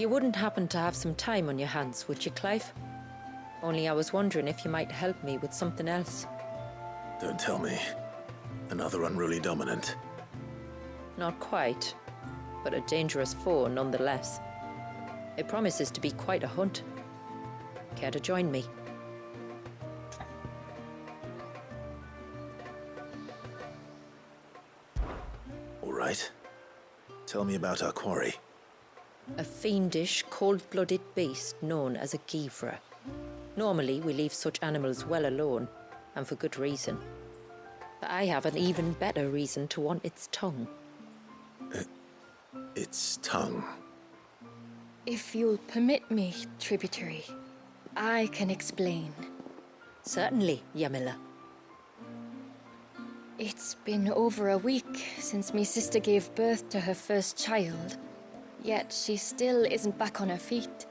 You wouldn't happen to have some time on your hands, would you, Clive? Only I was wondering if you might help me with something else. Don't tell me. Another unruly dominant. Not quite, but a dangerous foe nonetheless. It promises to be quite a hunt. Care to join me? All right. Tell me about our quarry. A fiendish, cold-blooded beast known as a Givra. Normally, we leave such animals well alone, and for good reason. But I have an even better reason to want its tongue. Its tongue. If you'll permit me, tributary, I can explain. Certainly, Yamila. It's been over a week since me sister gave birth to her first child, yet she still isn't back on her feet.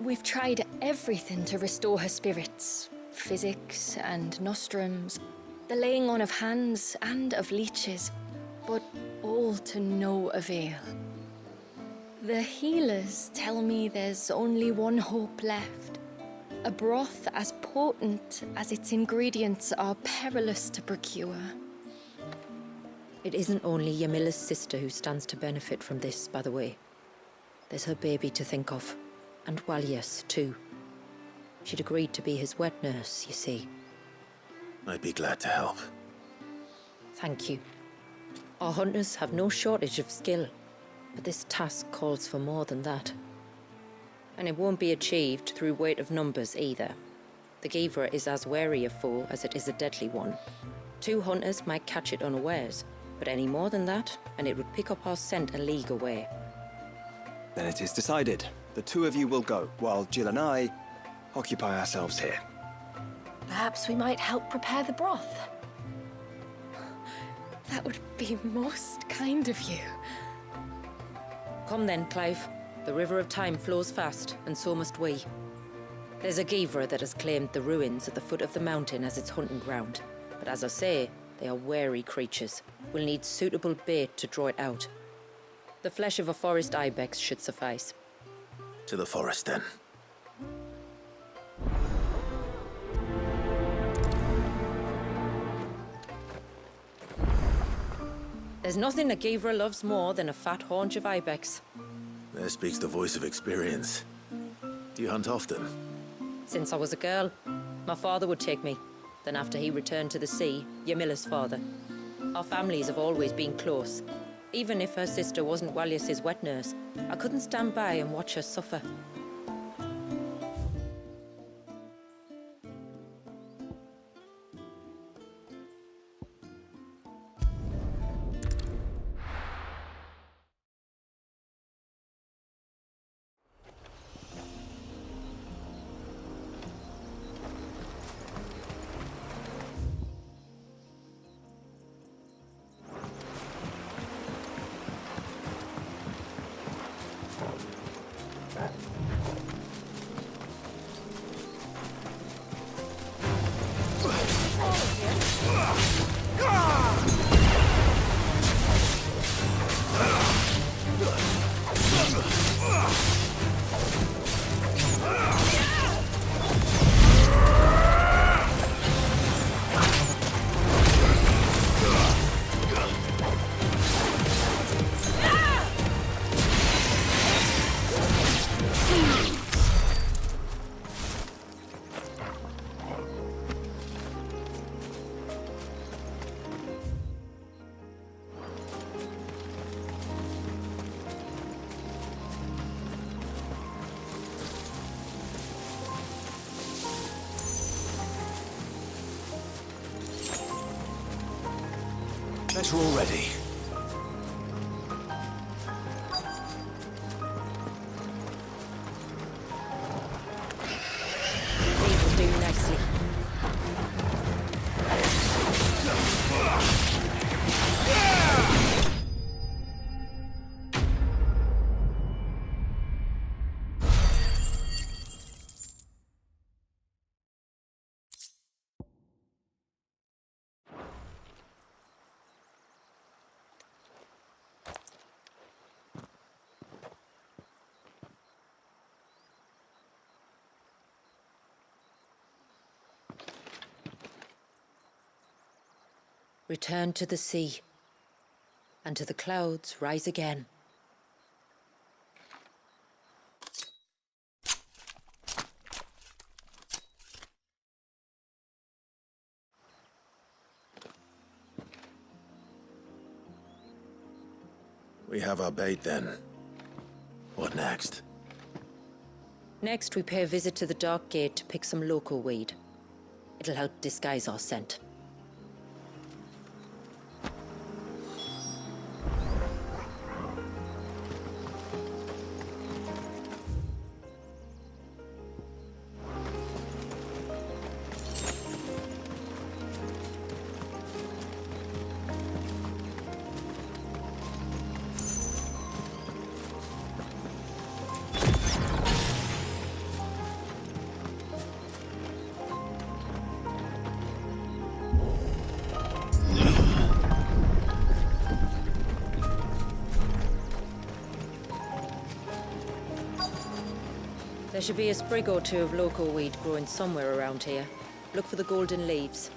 We've tried everything to restore her spirits. Physics and nostrums, the laying on of hands and of leeches, but all to no avail. The healers tell me there's only one hope left. A broth as potent as its ingredients are perilous to procure. It isn't only Yamila's sister who stands to benefit from this, by the way. There's her baby to think of, and Walias, too. She'd agreed to be his wet nurse, you see. I'd be glad to help. Thank you. Our hunters have no shortage of skill, but this task calls for more than that. And it won't be achieved through weight of numbers either. The Givra is as wary a foe as it is a deadly one. 2 hunters might catch it unawares, but any more than that, and it would pick up our scent a league away. Then it is decided. The 2 of you will go, while Jill and I occupy ourselves here. Perhaps we might help prepare the broth. That would be most kind of you. Come then, Clive. The river of time flows fast, and so must we. There's a Givra that has claimed the ruins at the foot of the mountain as its hunting ground. But as I say, they are wary creatures. We'll need suitable bait to draw it out. The flesh of a forest ibex should suffice. To the forest, then. There's nothing a Givra loves more than a fat haunch of ibex. There speaks the voice of experience. Do you hunt often? Since I was a girl, my father would take me. Then after he returned to the sea, Yamila's father. Our families have always been close. Even if her sister wasn't Walias's wet nurse, I couldn't stand by and watch her suffer. Better already. These will do nicely. return to the sea, and to the clouds rise again. We have our bait then. What next? Next, we pay a visit to the Dark Gate to pick some local weed. It'll help disguise our scent. There should be a sprig or two of local weed growing somewhere around here. Look for the golden leaves.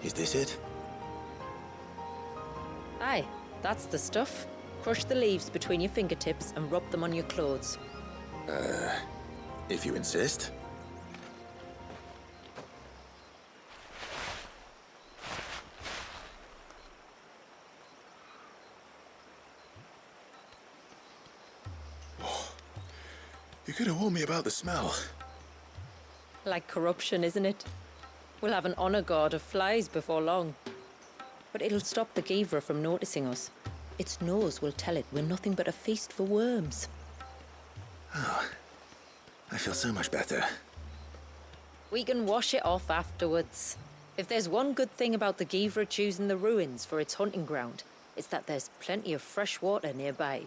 Is this it? Aye, that's the stuff. Crush the leaves between your fingertips and rub them on your clothes. If you insist. You could have warned me about the smell. Like corruption, isn't it? We'll have an honor guard of flies before long. But it'll stop the Givra from noticing us. Its nose will tell it we're nothing but a feast for worms. Oh, I feel so much better. We can wash it off afterwards. If there's one good thing about the Givra choosing the ruins for its hunting ground, it's that there's plenty of fresh water nearby.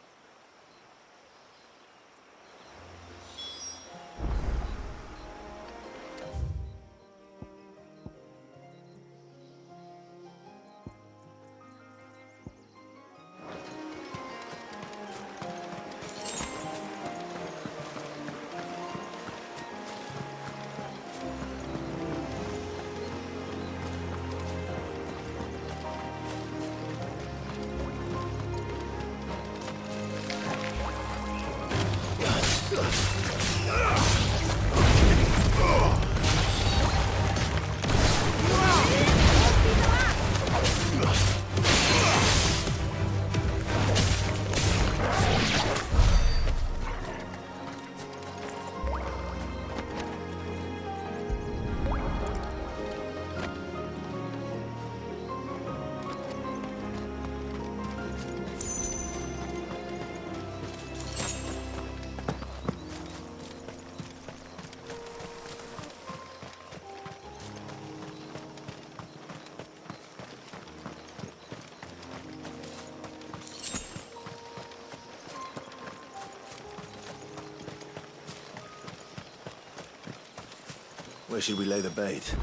Where should we lay the bait?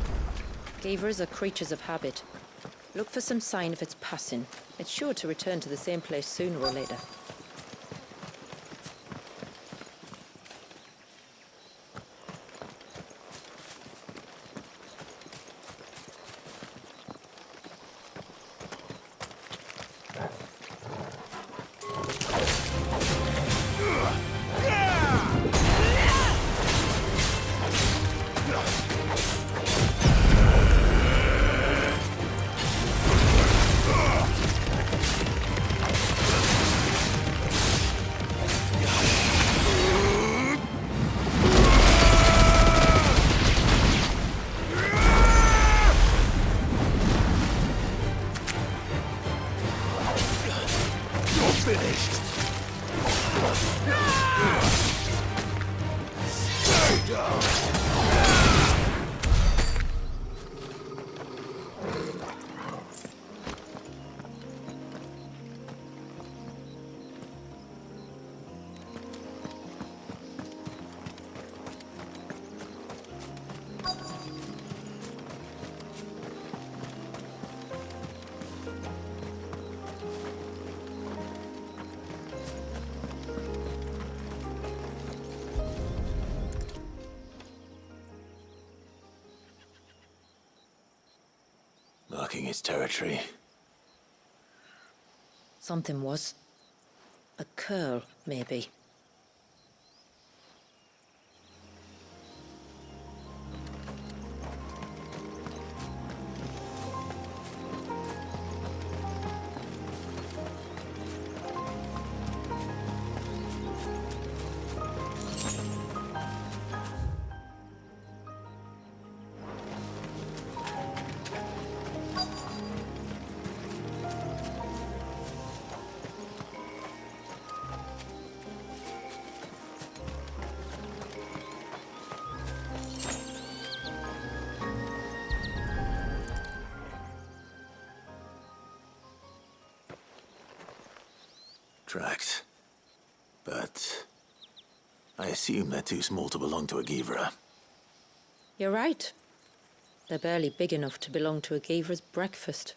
Givras are creatures of habit. Look for some sign of its passing. It's sure to return to the same place sooner or later. marking its territory. Something was. A curl, maybe. Tracks. But I assume they're too small to belong to a Givra. You're right. They're barely big enough to belong to a Givra's breakfast.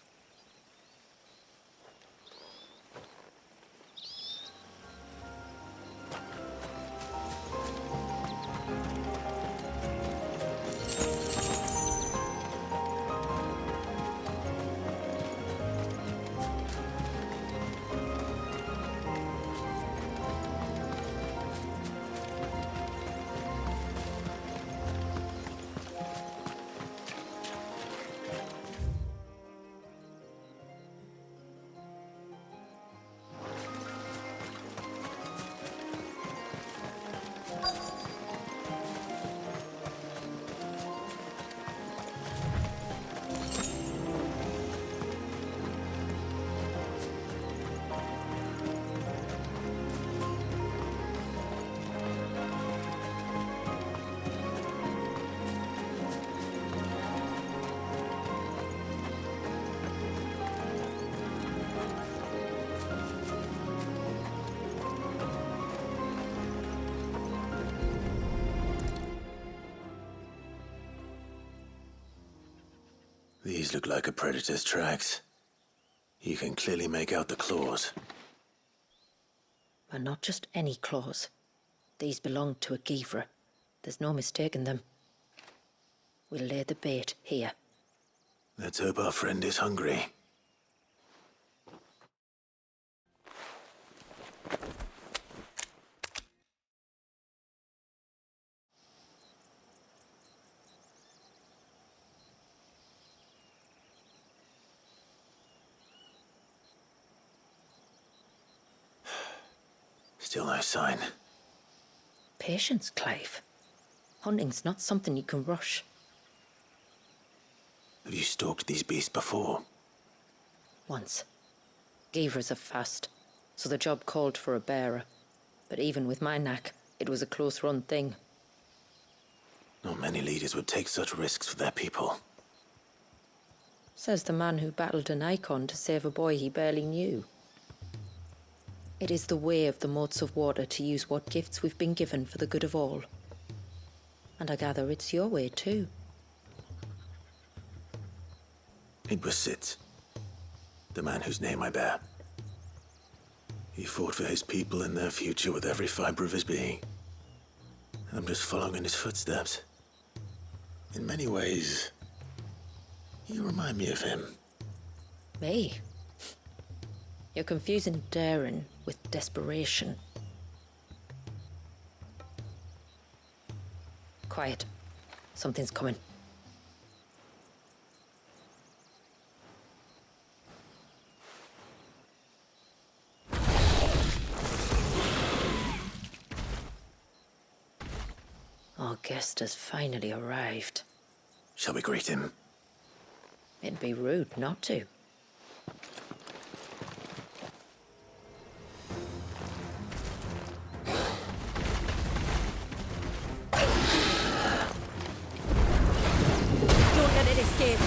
These look like a predator's tracks. You can clearly make out the claws. But not just any claws. These belong to a Givra. There's no mistaking them. We'll lay the bait here. Let's hope our friend is hungry. Still no sign. Patience, Clive. Hunting's not something you can rush. Have you stalked these beasts before? Once. Givras are fast, so the job called for a bearer. But even with my knack, it was a close-run thing. Not many leaders would take such risks for their people. Says the man who battled an icon to save a boy he barely knew. It is the way of the moats of water to use what gifts we've been given for the good of all. And I gather it's your way too. It was Sid, the man whose name I bear. He fought for his people and their future with every fiber of his being. And I'm just following in his footsteps. In many ways, you remind me of him. Me? You're confusing daring with desperation. Quiet. Something's coming. Our guest has finally arrived. Shall we greet him? It'd be rude not to. Don't let it escape.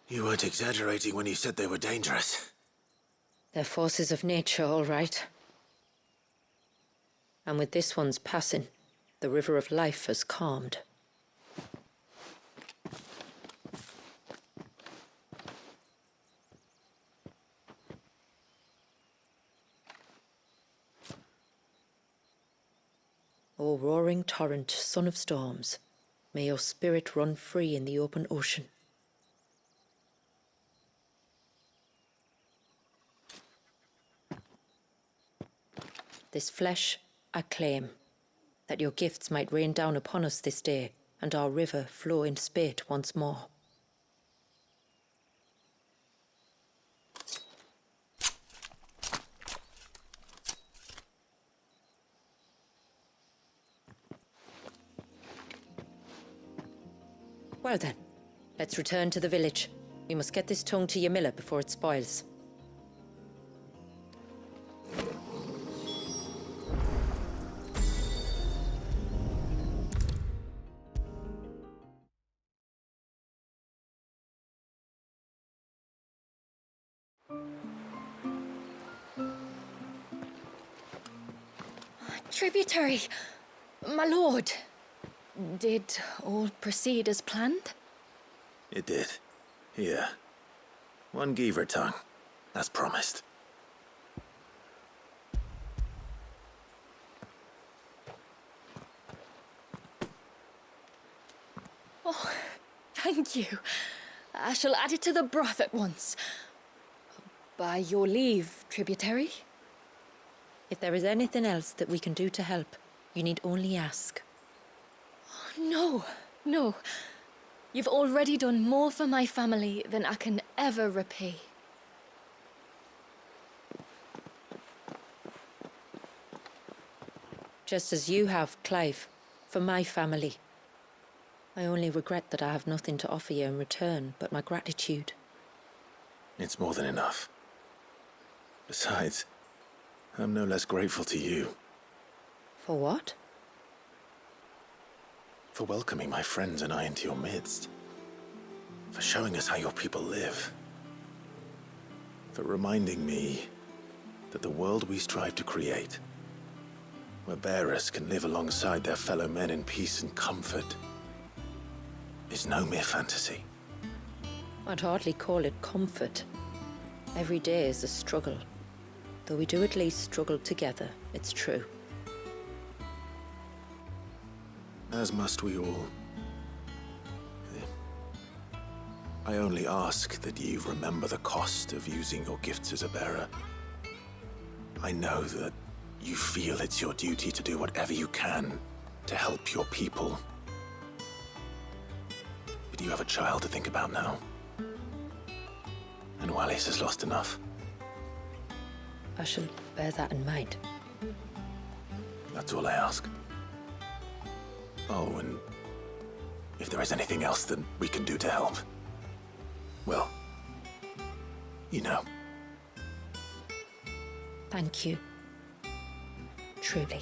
You weren't exaggerating when you said they were dangerous. They're forces of nature, all right. And with this one's passing, the river of life has calmed. O roaring torrent, son of storms, may your spirit run free in the open ocean. This flesh I claim, that your gifts might rain down upon us this day, and our river flow in spate once more. Well then, let's return to the village. We must get this tongue to Ymilla before it spoils. Tributary, my lord. Did all proceed as planned? It did. Here. One Geaver tongue, as promised. Oh, thank you. I shall add it to the broth at once. By your leave, tributary. If there is anything else that we can do to help, you need only ask. No, no. You've already done more for my family than I can ever repay. Just as you have, Clive, for my family. I only regret that I have nothing to offer you in return but my gratitude. It's more than enough. Besides, I'm no less grateful to you. For what? For welcoming my friends and I into your midst. For showing us how your people live. For reminding me that the world we strive to create, where bearers can live alongside their fellow men in peace and comfort, is no mere fantasy. I'd hardly call it comfort. Every day is a struggle. Though we do at least struggle together, it's true. As must we all. I only ask that you remember the cost of using your gifts as a bearer. I know that you feel it's your duty to do whatever you can to help your people. But you have a child to think about now. And Wallis has lost enough. I shall bear that in mind. That's all I ask. Oh, and if there is anything else that we can do to help, well, you know. Thank you. Truly.